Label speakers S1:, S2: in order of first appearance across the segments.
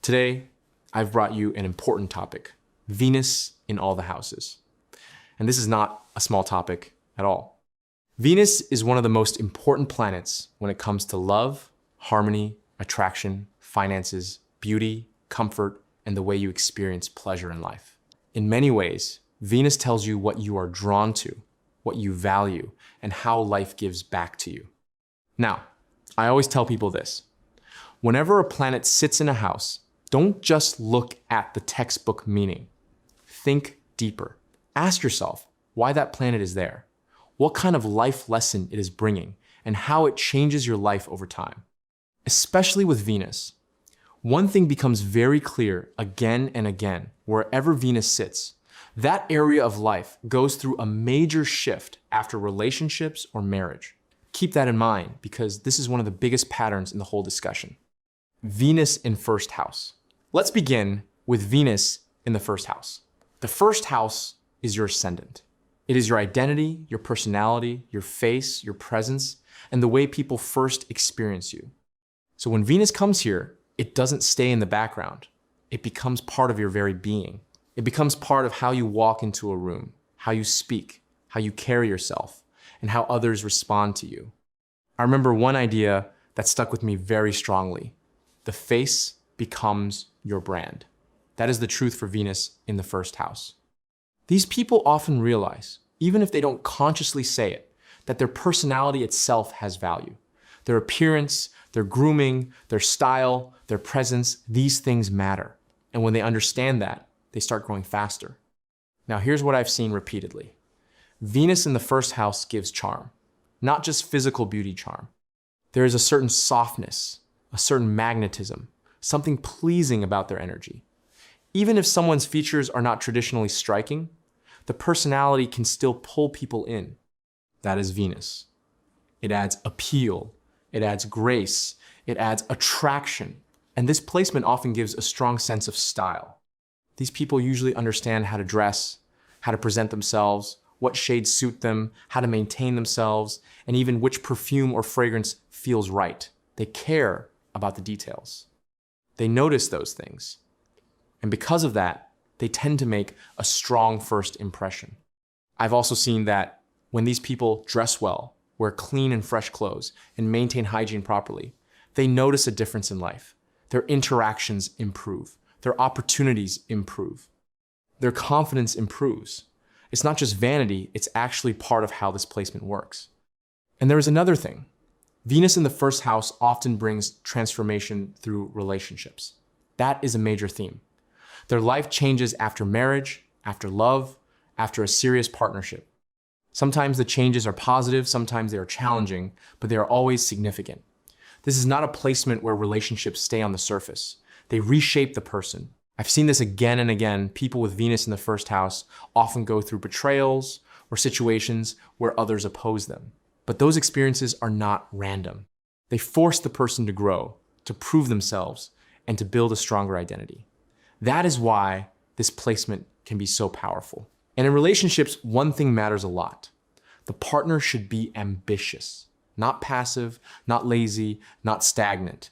S1: Today, I've brought you an important topic, Venus in all the houses. And this is not a small topic at all. Venus is one of the most important planets when it comes to love, harmony, attraction, finances, beauty, comfort, and the way you experience pleasure in life. In many ways, Venus tells you what you are drawn to, what you value, and how life gives back to you. Now, I always tell people this. Whenever a planet sits in a house, don't just look at the textbook meaning. Think deeper. Ask yourself why that planet is there, what kind of life lesson it is bringing, and how it changes your life over time. Especially with Venus, one thing becomes very clear again and again. Wherever Venus sits, that area of life goes through a major shift after relationships or marriage. Keep that in mind because this is one of the biggest patterns in the whole discussion. Venus in first house. Let's begin with Venus in the first house. The first house is your ascendant. It is your identity, your personality, your face, your presence, and the way people first experience you. So when Venus comes here, it doesn't stay in the background. It becomes part of your very being. It becomes part of how you walk into a room, how you speak, how you carry yourself, and how others respond to you. I remember one idea that stuck with me very strongly. The face becomes your brand. That is the truth for Venus in the first house. These people often realize, even if they don't consciously say it, that their personality itself has value. Their appearance, their grooming, their style, their presence, these things matter. And when they understand that, they start growing faster. Now here's what I've seen repeatedly. Venus in the first house gives charm, not just physical beauty charm. There is a certain softness, a certain magnetism, something pleasing about their energy. Even if someone's features are not traditionally striking, the personality can still pull people in. That is Venus. It adds appeal, it adds grace, it adds attraction, and this placement often gives a strong sense of style. These people usually understand how to dress, how to present themselves, what shades suit them, how to maintain themselves, and even which perfume or fragrance feels right. They care about the details. They notice those things. And because of that, they tend to make a strong first impression. I've also seen that when these people dress well, wear clean and fresh clothes, and maintain hygiene properly, they notice a difference in life. Their interactions improve. Their opportunities improve. Their confidence improves. It's not just vanity, it's actually part of how this placement works. And there is another thing. Venus in the first house often brings transformation through relationships. That is a major theme. Their life changes after marriage, after love, after a serious partnership. Sometimes the changes are positive, sometimes they are challenging, but they are always significant. This is not a placement where relationships stay on the surface. They reshape the person. I've seen this again and again. People with Venus in the first house often go through betrayals or situations where others oppose them. But those experiences are not random. They force the person to grow, to prove themselves, and to build a stronger identity. That is why this placement can be so powerful. And in relationships, one thing matters a lot. The partner should be ambitious, not passive, not lazy, not stagnant.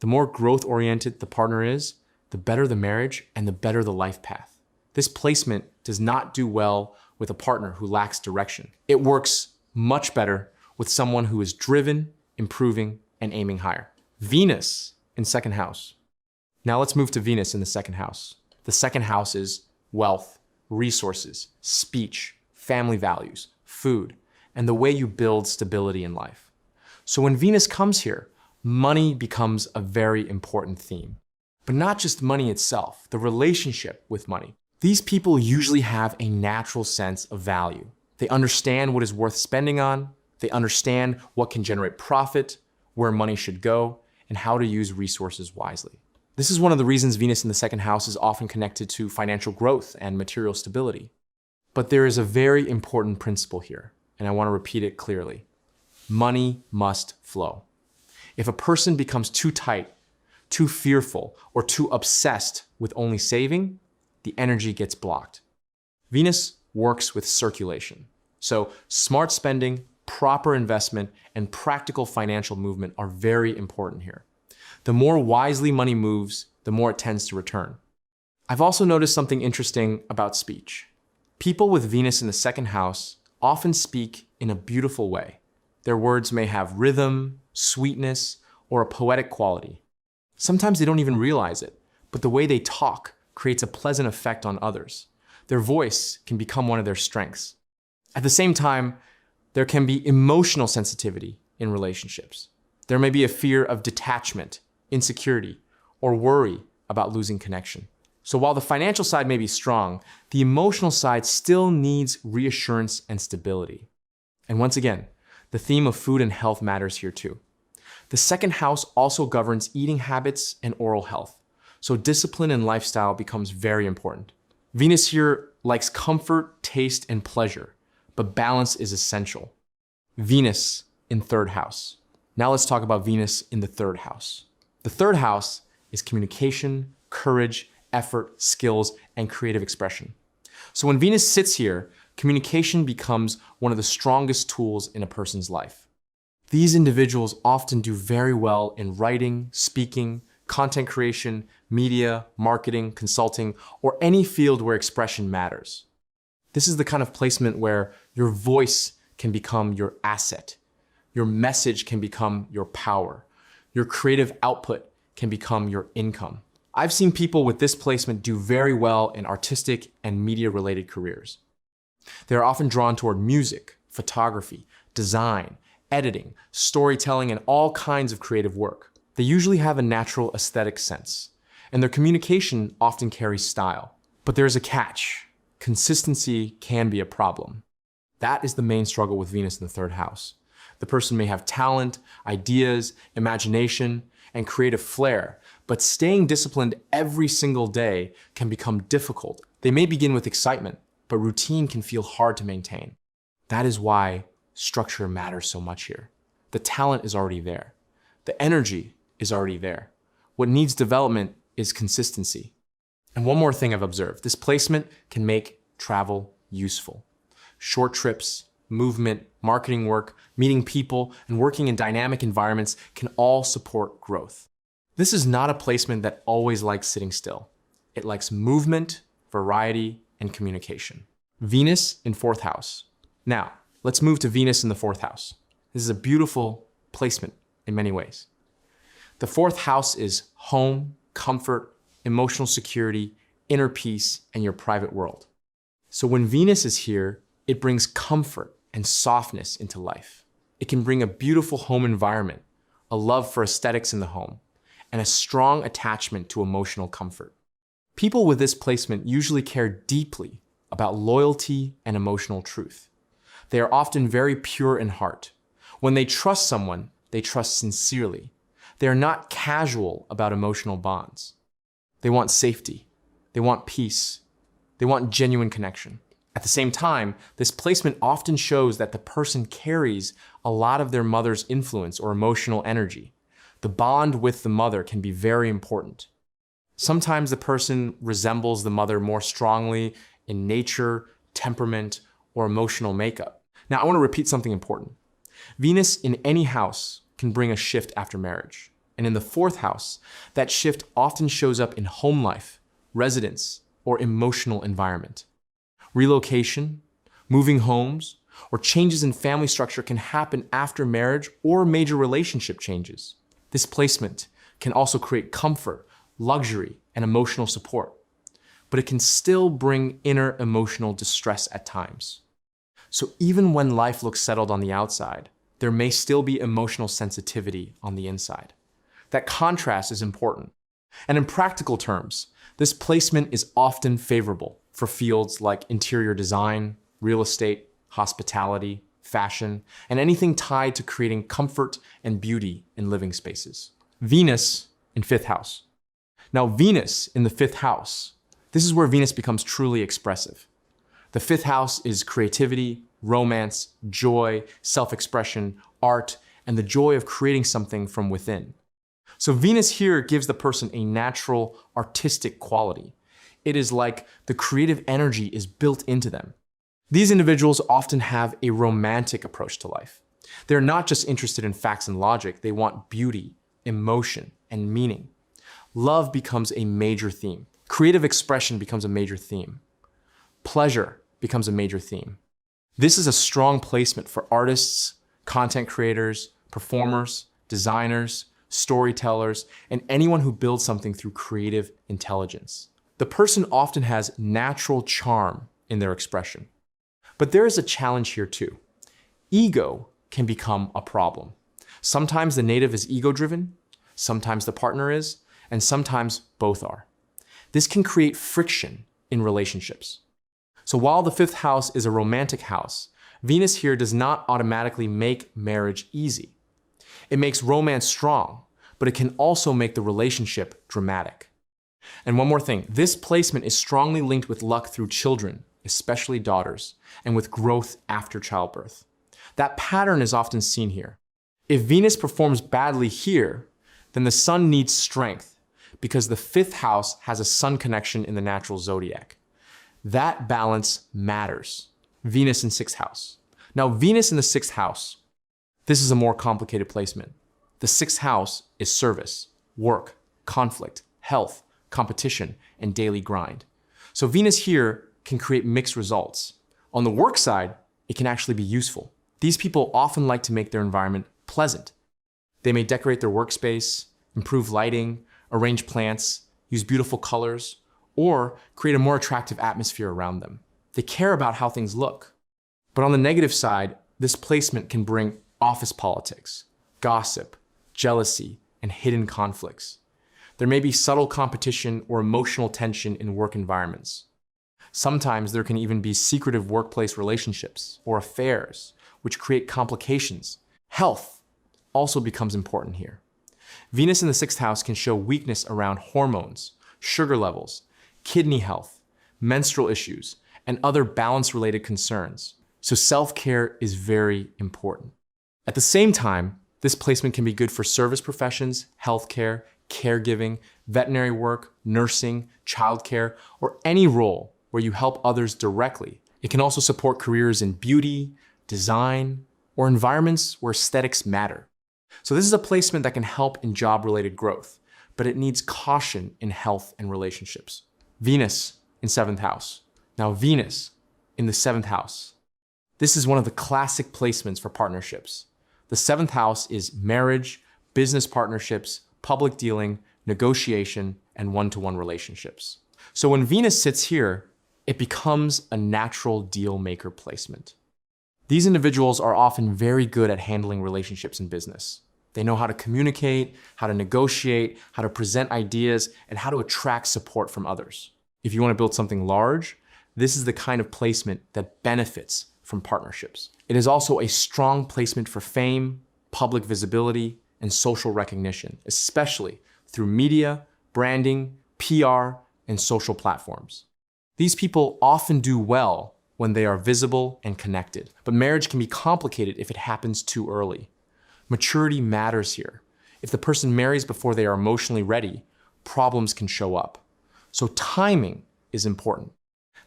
S1: The more growth-oriented the partner is, the better the marriage and the better the life path. This placement does not do well with a partner who lacks direction. It works much better with someone who is driven, improving, and aiming higher. Venus in second house. Now let's move to Venus in the second house. The second house is wealth, resources, speech, family values, food, and the way you build stability in life. So when Venus comes here, money becomes a very important theme. But not just money itself, the relationship with money. These people usually have a natural sense of value. They understand what is worth spending on, they understand what can generate profit, where money should go, and how to use resources wisely. This is one of the reasons Venus in the second house is often connected to financial growth and material stability. But there is a very important principle here, and I want to repeat it clearly. Money must flow. If a person becomes too tight, too fearful, or too obsessed with only saving, the energy gets blocked. Venus works with circulation. So smart spending, proper investment, and practical financial movement are very important here. The more wisely money moves, the more it tends to return. I've also noticed something interesting about speech. People with Venus in the second house often speak in a beautiful way. Their words may have rhythm, sweetness, or a poetic quality. Sometimes they don't even realize it, but the way they talk creates a pleasant effect on others. Their voice can become one of their strengths. At the same time, there can be emotional sensitivity in relationships. There may be a fear of detachment, insecurity, or worry about losing connection. So while the financial side may be strong, the emotional side still needs reassurance and stability. And once again, the theme of food and health matters here too. The second house also governs eating habits and oral health, so discipline and lifestyle becomes very important. Venus here likes comfort, taste, and pleasure, but balance is essential. Venus in third house. Now let's talk about Venus in the third house. The third house is communication, courage, effort, skills, and creative expression. So when Venus sits here, communication becomes one of the strongest tools in a person's life. These individuals often do very well in writing, speaking, content creation, media, marketing, consulting, or any field where expression matters. This is the kind of placement where your voice can become your asset. Your message can become your power. Your creative output can become your income. I've seen people with this placement do very well in artistic and media-related careers. They are often drawn toward music, photography, design, editing, storytelling, and all kinds of creative work. They usually have a natural aesthetic sense, and their communication often carries style. But there's a catch. Consistency can be a problem. That is the main struggle with Venus in the third house. The person may have talent, ideas, imagination, and creative flair, but staying disciplined every single day can become difficult. They may begin with excitement, but routine can feel hard to maintain. That is why structure matters so much here. The talent is already there. The energy is already there. What needs development is consistency. And one more thing I've observed, this placement can make travel useful. Short trips, movement, marketing work, meeting people, and working in dynamic environments can all support growth. This is not a placement that always likes sitting still. It likes movement, variety, and communication. Venus in fourth house. Now, let's move to Venus in the fourth house. This is a beautiful placement in many ways. The fourth house is home, comfort, emotional security, inner peace, and your private world. So when Venus is here, it brings comfort and softness into life. It can bring a beautiful home environment, a love for aesthetics in the home, and a strong attachment to emotional comfort. People with this placement usually care deeply about loyalty and emotional truth. They are often very pure in heart. When they trust someone, they trust sincerely. They are not casual about emotional bonds. They want safety. They want peace. They want genuine connection. At the same time, this placement often shows that the person carries a lot of their mother's influence or emotional energy. The bond with the mother can be very important. Sometimes the person resembles the mother more strongly in nature, temperament, or emotional makeup. Now, I want to repeat something important. Venus in any house can bring a shift after marriage. And in the fourth house, that shift often shows up in home life, residence, or emotional environment. Relocation, moving homes, or changes in family structure can happen after marriage or major relationship changes. This placement can also create comfort, luxury, and emotional support, but it can still bring inner emotional distress at times. So even when life looks settled on the outside, there may still be emotional sensitivity on the inside. That contrast is important. And in practical terms, this placement is often favorable for fields like interior design, real estate, hospitality, fashion, and anything tied to creating comfort and beauty in living spaces. Venus in fifth house. Now, Venus in the fifth house, this is where Venus becomes truly expressive. The fifth house is creativity, romance, joy, self-expression, art, and the joy of creating something from within. So Venus here gives the person a natural artistic quality. It is like the creative energy is built into them. These individuals often have a romantic approach to life. They're not just interested in facts and logic, they want beauty, emotion, and meaning. Love becomes a major theme. Creative expression becomes a major theme. Pleasure becomes a major theme. This is a strong placement for artists, content creators, performers, designers, storytellers, and anyone who builds something through creative intelligence. The person often has natural charm in their expression. But there is a challenge here too. Ego can become a problem. Sometimes the native is ego-driven, sometimes the partner is, and sometimes both are. This can create friction in relationships. So while the fifth house is a romantic house, Venus here does not automatically make marriage easy. It makes romance strong, but it can also make the relationship dramatic. And one more thing, this placement is strongly linked with luck through children, especially daughters, and with growth after childbirth. That pattern is often seen here. If Venus performs badly here, then the sun needs strength because the fifth house has a sun connection in the natural zodiac. That balance matters. Venus in sixth house. Now, Venus in the sixth house, this is a more complicated placement. The sixth house is service, work, conflict, health, competition, and daily grind. So Venus here can create mixed results. On the work side, it can actually be useful. These people often like to make their environment pleasant. They may decorate their workspace, improve lighting, arrange plants, use beautiful colors, or create a more attractive atmosphere around them. They care about how things look. But on the negative side, this placement can bring office politics, gossip, jealousy, and hidden conflicts. There may be subtle competition or emotional tension in work environments. Sometimes there can even be secretive workplace relationships or affairs, which create complications. Health also becomes important here. Venus in the sixth house can show weakness around hormones, sugar levels, kidney health, menstrual issues, and other balance-related concerns. So self-care is very important. At the same time, this placement can be good for service professions, healthcare, caregiving, veterinary work, nursing, childcare, or any role where you help others directly. It can also support careers in beauty, design, or environments where aesthetics matter. So this is a placement that can help in job-related growth, but it needs caution in health and relationships. Venus in seventh house. Now Venus in the seventh house. This is one of the classic placements for partnerships. The seventh house is marriage, business partnerships, public dealing, negotiation, and one-to-one relationships. So when Venus sits here, it becomes a natural deal maker placement. These individuals are often very good at handling relationships in business. They know how to communicate, how to negotiate, how to present ideas, and how to attract support from others. If you want to build something large, this is the kind of placement that benefits from partnerships. It is also a strong placement for fame, public visibility, and social recognition, especially through media, branding, PR, and social platforms. These people often do well when they are visible and connected, but marriage can be complicated if it happens too early. Maturity matters here. If the person marries before they are emotionally ready, problems can show up. So timing is important.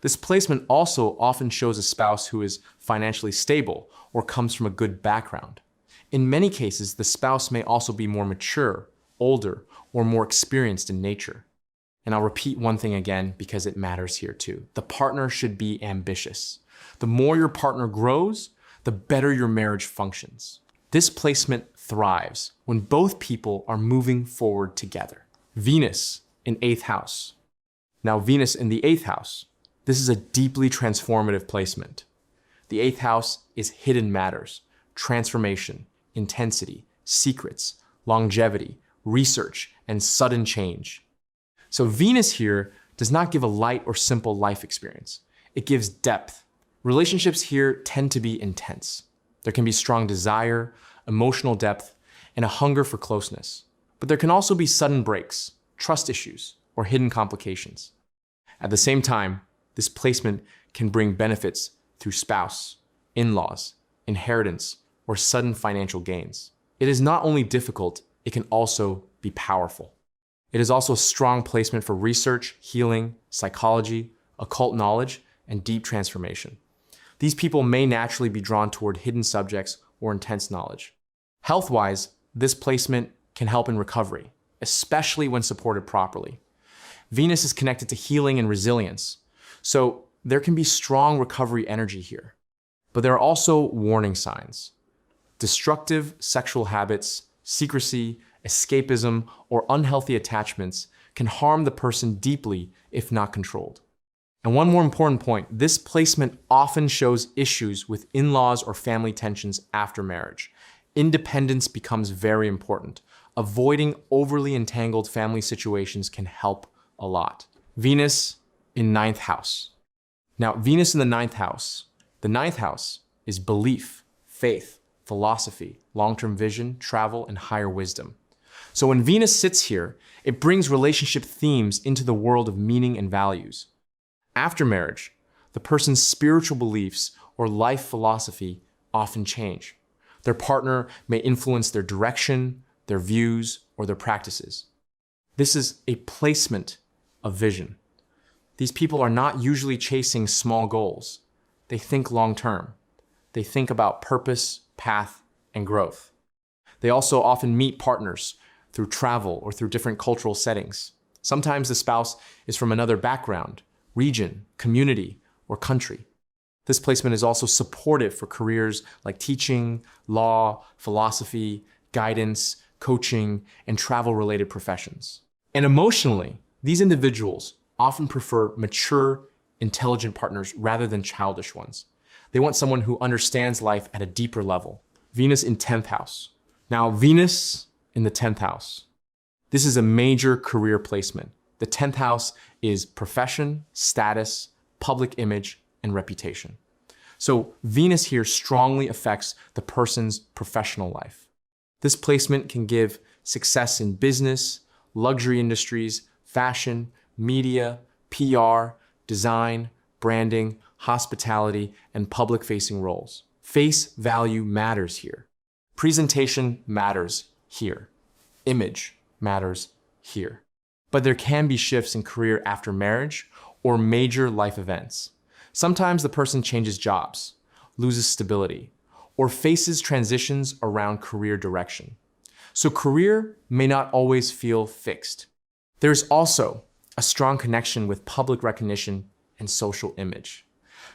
S1: This placement also often shows a spouse who is financially stable or comes from a good background. In many cases, the spouse may also be more mature, older, or more experienced in nature. And I'll repeat one thing again because it matters here too. The partner should be ambitious. The more your partner grows, the better your marriage functions. This placement thrives when both people are moving forward together. Venus in eighth house. Now Venus in the eighth house. This is a deeply transformative placement. The eighth house is hidden matters, transformation, intensity, secrets, longevity, research, and sudden change. So Venus here does not give a light or simple life experience. It gives depth. Relationships here tend to be intense. There can be strong desire, emotional depth, and a hunger for closeness. But there can also be sudden breaks, trust issues, or hidden complications. At the same time, this placement can bring benefits through spouse, in-laws, inheritance, or sudden financial gains. It is not only difficult, it can also be powerful. It is also a strong placement for research, healing, psychology, occult knowledge, and deep transformation. These people may naturally be drawn toward hidden subjects or intense knowledge. Health-wise, this placement can help in recovery, especially when supported properly. Venus is connected to healing and resilience, so there can be strong recovery energy here. But there are also warning signs. Destructive sexual habits, secrecy, escapism, or unhealthy attachments can harm the person deeply if not controlled. And one more important point, this placement often shows issues with in-laws or family tensions after marriage. Independence becomes very important. Avoiding overly entangled family situations can help a lot. Venus in ninth house. Now, Venus in the ninth house is belief, faith, philosophy, long-term vision, travel, and higher wisdom. So when Venus sits here, it brings relationship themes into the world of meaning and values. After marriage, the person's spiritual beliefs or life philosophy often change. Their partner may influence their direction, their views, or their practices. This is a placement of vision. These people are not usually chasing small goals. They think long-term. They think about purpose, path, and growth. They also often meet partners through travel or through different cultural settings. Sometimes the spouse is from another background, region, community, or country. This placement is also supportive for careers like teaching, law, philosophy, guidance, coaching, and travel-related professions. And emotionally, these individuals often prefer mature, intelligent partners rather than childish ones. They want someone who understands life at a deeper level. Venus in 10th house. Now, Venus in the 10th house. This is a major career placement. The 10th house is profession, status, public image, and reputation. So Venus here strongly affects the person's professional life. This placement can give success in business, luxury industries, fashion, media, PR, design, branding, hospitality, and public-facing roles. Face value matters here. Presentation matters here. Image matters here. But there can be shifts in career after marriage or major life events. Sometimes the person changes jobs, loses stability, or faces transitions around career direction. So career may not always feel fixed. There's also a strong connection with public recognition and social image.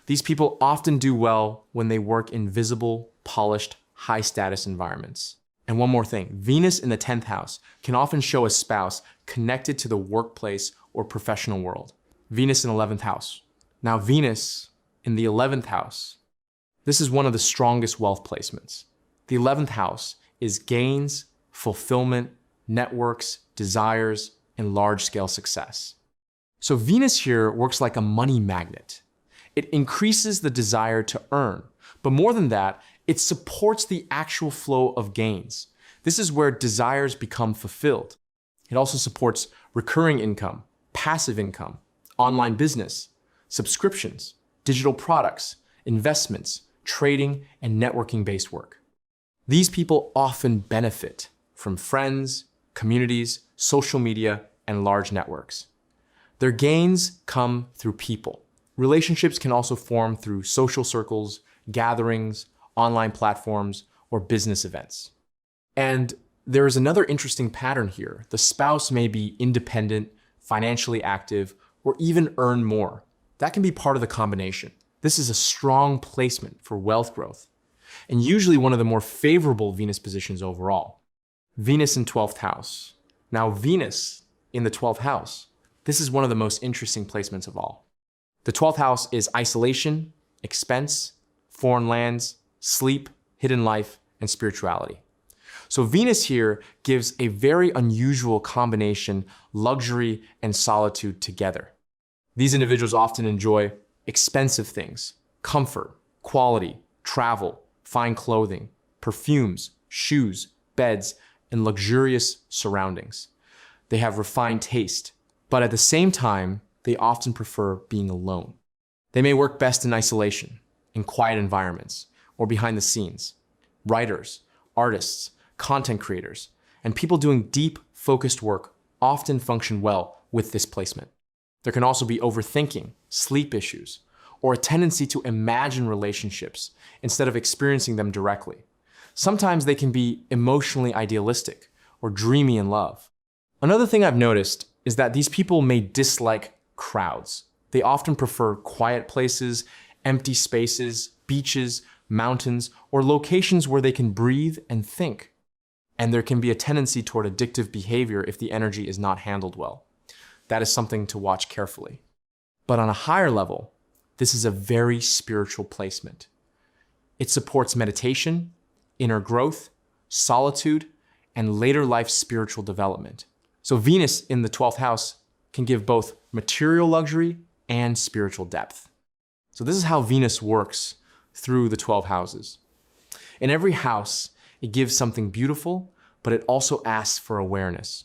S1: These people often do well when they work in visible, polished, high-status environments. And one more thing, Venus in the 10th house can often show a spouse connected to the workplace or professional world. Venus in 11th house. Now, Venus in the 11th house, this is one of the strongest wealth placements. The 11th house is gains, fulfillment, networks, desires, and large-scale success. So Venus here works like a money magnet. It increases the desire to earn, but more than that, it supports the actual flow of gains. This is where desires become fulfilled. It also supports recurring income, passive income, online business, subscriptions, digital products, investments, trading, and networking-based work. These people often benefit from friends, communities, social media, and large networks. Their gains come through people. Relationships can also form through social circles, gatherings, online platforms, or business events. And there is another interesting pattern here. The spouse may be independent, financially active, or even earn more. That can be part of the combination. This is a strong placement for wealth growth, and usually one of the more favorable Venus positions overall. Venus in 12th house. Now, Venus in the 12th house, this is one of the most interesting placements of all. The 12th house is isolation, expense, foreign lands, sleep, hidden life, and spirituality. So Venus here gives a very unusual combination, luxury and solitude together. These individuals often enjoy expensive things, comfort, quality, travel, fine clothing, perfumes, shoes, beds, and luxurious surroundings. They have refined taste, but at the same time, they often prefer being alone. They may work best in isolation, in quiet environments, or behind the scenes. Writers, artists, content creators, and people doing deep, focused work often function well with this placement. There can also be overthinking, sleep issues, or a tendency to imagine relationships instead of experiencing them directly. Sometimes they can be emotionally idealistic or dreamy in love. Another thing I've noticed is that these people may dislike crowds. They often prefer quiet places, empty spaces, beaches, mountains, or locations where they can breathe and think. And there can be a tendency toward addictive behavior if the energy is not handled well. That is something to watch carefully. But on a higher level, this is a very spiritual placement. It supports meditation, inner growth, solitude, and later life spiritual development. So Venus in the 12th house can give both material luxury and spiritual depth. So this is how Venus works through the 12 houses. In every house, it gives something beautiful, but it also asks for awareness.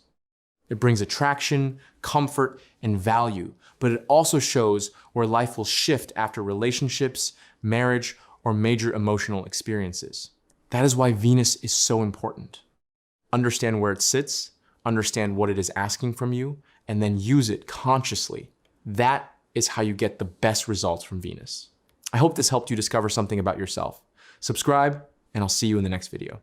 S1: It brings attraction, comfort, and value, but it also shows where life will shift after relationships, marriage, or major emotional experiences. That is why Venus is so important. Understand where it sits, understand what it is asking from you, and then use it consciously. That is how you get the best results from Venus. I hope this helped you discover something about yourself. Subscribe, and I'll see you in the next video.